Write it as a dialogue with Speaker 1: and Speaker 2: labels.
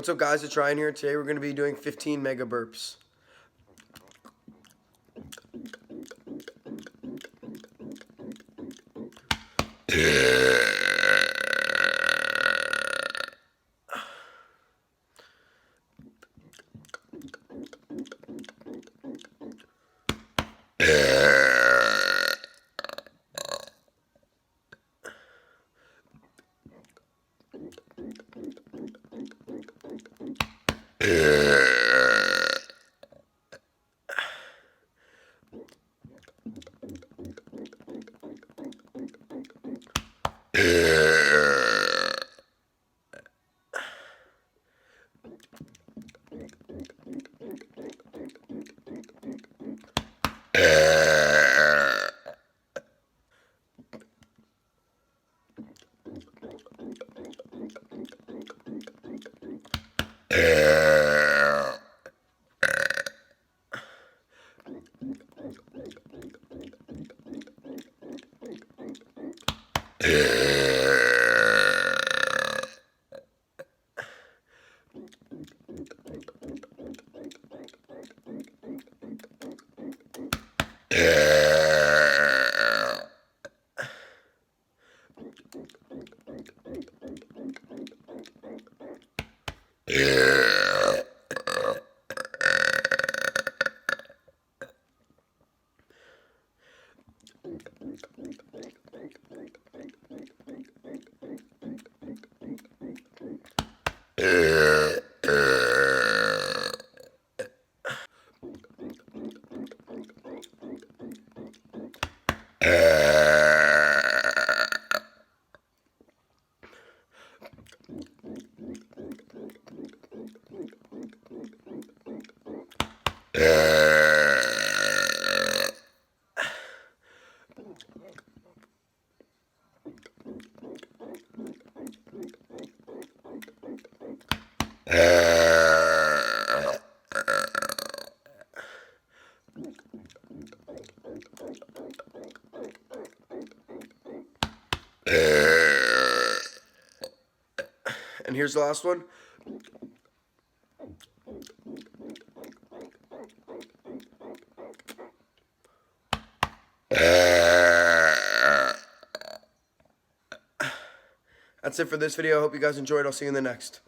Speaker 1: What's up, guys? It's Ryan here. Today we're going to be doing 15 mega burps. And here's the last one. That's it for this video. I hope you guys enjoyed. I'll see you in the next.